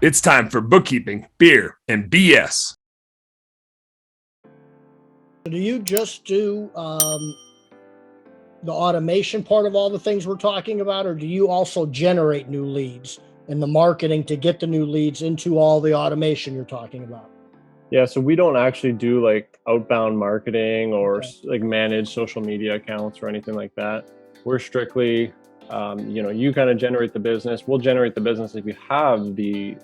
It's time for bookkeeping, beer, and BS. Do you just do the automation part of all the things we're talking about, or do you also generate new leads and the marketing to get the new leads into all the automation you're talking about? Yeah, so we don't actually do like outbound marketing or Okay. like manage social media accounts or anything like that. We're strictly, you kind of generate the business. We'll generate the business if you have the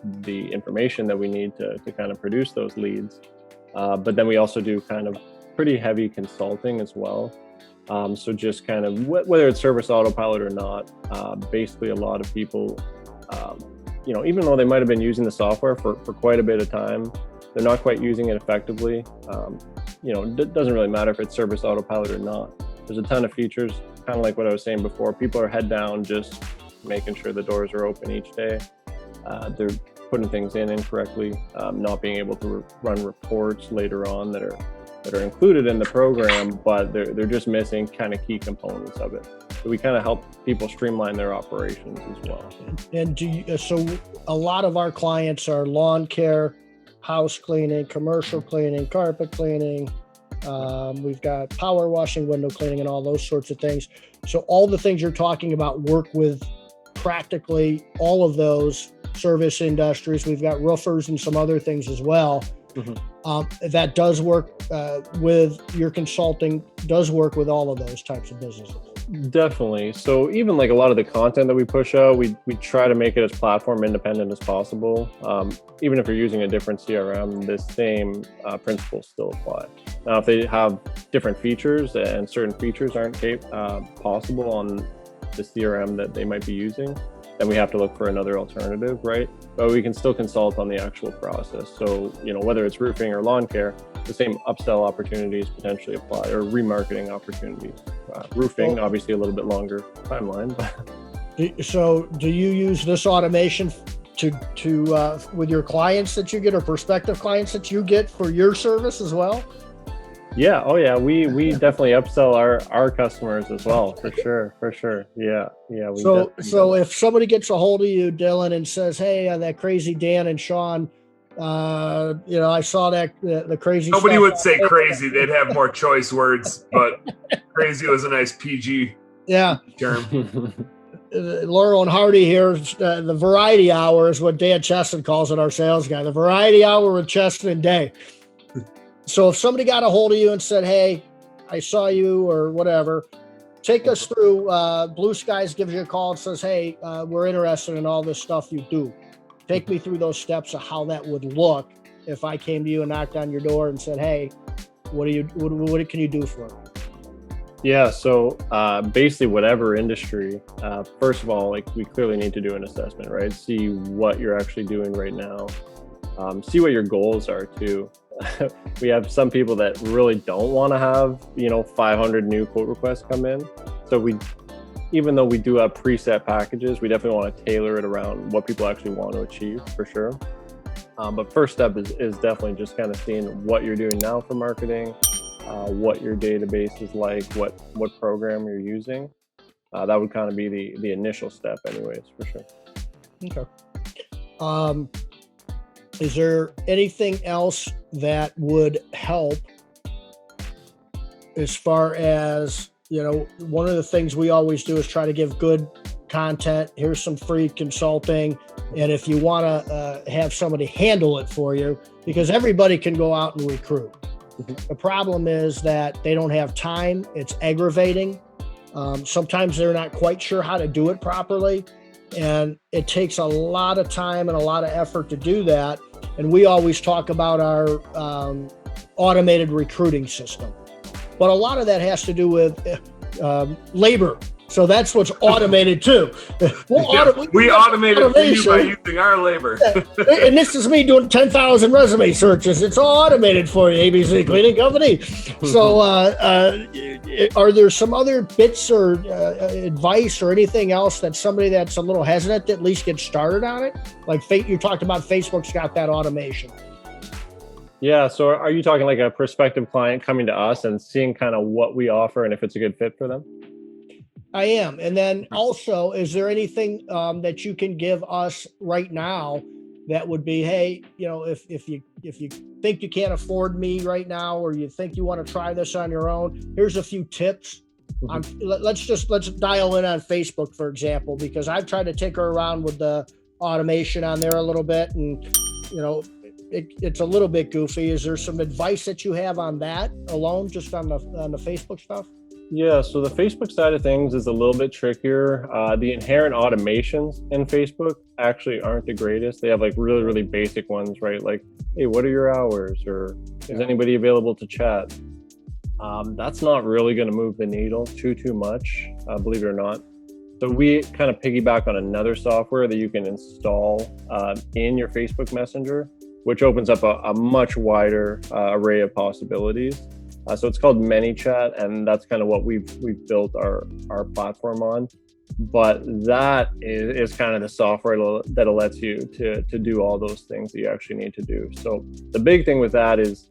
information that we need to kind of produce those leads. But then we also do kind of pretty heavy consulting as well. So just kind of whether it's service autopilot or not, basically a lot of people, even though they might have been using the software for quite a bit of time, they're not quite using it effectively. It doesn't really matter if it's service autopilot or not. There's a ton of features, kind of like what I was saying before. People are head down just making sure the doors are open each day. They're putting things in incorrectly, not being able to run reports later on that are included in the program, but they're just missing kind of key components of it. So we kind of help people streamline their operations as well. And so a lot of our clients are lawn care, house cleaning, commercial cleaning, carpet cleaning. We've got power washing, window cleaning, and all those sorts of things. So all the things you're talking about work with practically all of those service industries. We've got roofers and some other things as well. Mm-hmm. That does work with your consulting, does work with all of those types of businesses. Definitely. So even like a lot of the content that we push out, we try to make it as platform independent as possible. Even if you're using a different CRM, the same principles still apply. Now, if they have different features and certain features aren't possible on the CRM that they might be using, then we have to look for another alternative, right? But we can still consult on the actual process. So, whether it's roofing or lawn care, the same upsell opportunities potentially apply, or remarketing opportunities. Roofing, obviously a little bit longer timeline. So do you use this automation to with your clients that you get, or prospective clients that you get for your service as well? Yeah. Oh yeah. We definitely upsell our customers as well, for sure. Yeah. So if somebody gets a hold of you, Dylan, and says, "Hey, that crazy Dan and Sean, I saw that the crazy." Nobody would say crazy. They'd have more choice words, but crazy was a nice PG term. Laurel and Hardy here, the variety hour is what Dan Cheston calls it, our sales guy. The variety hour with Cheston and Day. So if somebody got a hold of you and said, "Hey, I saw you," or whatever, take us through. Blue Skies gives you a call and says, "Hey, we're interested in all this stuff you do." Take me through those steps of how that would look if I came to you and knocked on your door and said, "Hey, what can you do for me?" Yeah, so basically whatever industry, first of all, like we clearly need to do an assessment, right? See what you're actually doing right now. See what your goals are too. We have some people that really don't want to have, 500 new quote requests come in. So even though we do have preset packages, we definitely want to tailor it around what people actually want to achieve, for sure. But first step is definitely just kind of seeing what you're doing now for marketing, what your database is like, what program you're using. That would kind of be the initial step anyways, for sure. Okay. Is there anything else that would help as far as, one of the things we always do is try to give good content. Here's some free consulting. And if you want to have somebody handle it for you, because everybody can go out and recruit. Mm-hmm. The problem is that they don't have time. It's aggravating. Sometimes they're not quite sure how to do it properly. And it takes a lot of time and a lot of effort to do that. And we always talk about our automated recruiting system. But a lot of that has to do with labor. So that's what's automated too. We automated for you by using our labor. And this is me doing 10,000 resume searches. It's all automated for you, ABC Cleaning Company. So are there some other bits or advice or anything else that somebody that's a little hesitant to at least get started on it? Like you talked about, Facebook's got that automation. Yeah. So are you talking like a prospective client coming to us and seeing kind of what we offer and if it's a good fit for them? I am. And then also, is there anything that you can give us right now that would be, hey, if you think you can't afford me right now, or you think you want to try this on your own, here's a few tips. Let's dial in on Facebook, for example, because I've tried to tinker around with the automation on there a little bit, and it's a little bit goofy. Is there some advice that you have on that alone, just on the Facebook stuff? Yeah, so the Facebook side of things is a little bit trickier. The inherent automations in Facebook actually aren't the greatest. They have like really, really basic ones, right? Like, hey, what are your hours? Or is anybody available to chat? That's not really going to move the needle too much, believe it or not. So we kind of piggyback on another software that you can install in your Facebook Messenger, which opens up a much wider array of possibilities. So it's called ManyChat, and that's kind of what we've built our platform on. But that is kind of the software that lets you to do all those things that you actually need to do. So the big thing with that is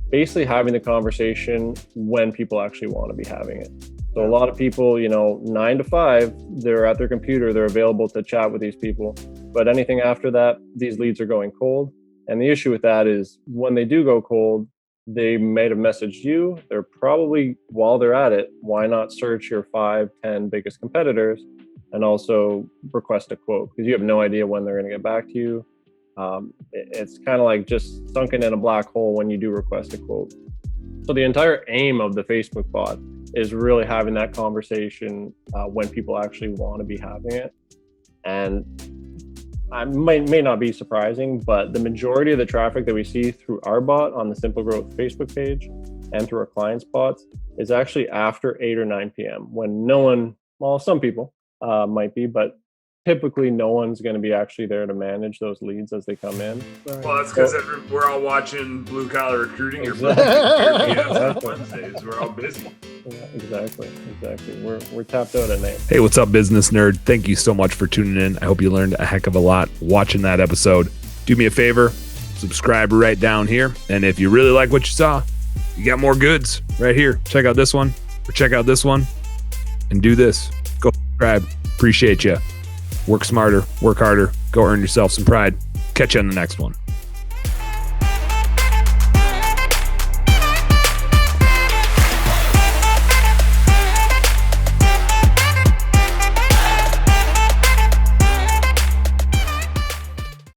basically having the conversation when people actually want to be having it. So a lot of people, 9 to 5, they're at their computer, they're available to chat with these people. But anything after that, these leads are going cold. And the issue with that is when they do go cold, they might have messaged you. They're probably, while they're at it, why not search your 5-10 biggest competitors and also request a quote, because you have no idea when they're going to get back to you. It's kind of like just sunken in a black hole when you do request a quote. So the entire aim of the Facebook bot is really having that conversation when people actually want to be having it. And I may not be surprising, but the majority of the traffic that we see through our bot on the Simple Growth Facebook page and through our clients' bots is actually after 8 or 9 p.m. when no one, well, some people might be, but typically no one's going to be actually there to manage those leads as they come in. Well, that's because we're all watching Blue Collar Recruiting Exactly. or Wednesdays. We're all busy. Yeah, exactly. We're tapped out at night. Hey, what's up, business nerd? Thank you so much for tuning in. I hope you learned a heck of a lot watching that episode. Do me a favor, subscribe right down here. And if you really like what you saw, you got more goods right here. Check out this one or check out this one and do this. Go subscribe. Appreciate you. Work smarter, work harder, go earn yourself some pride. Catch you on the next one.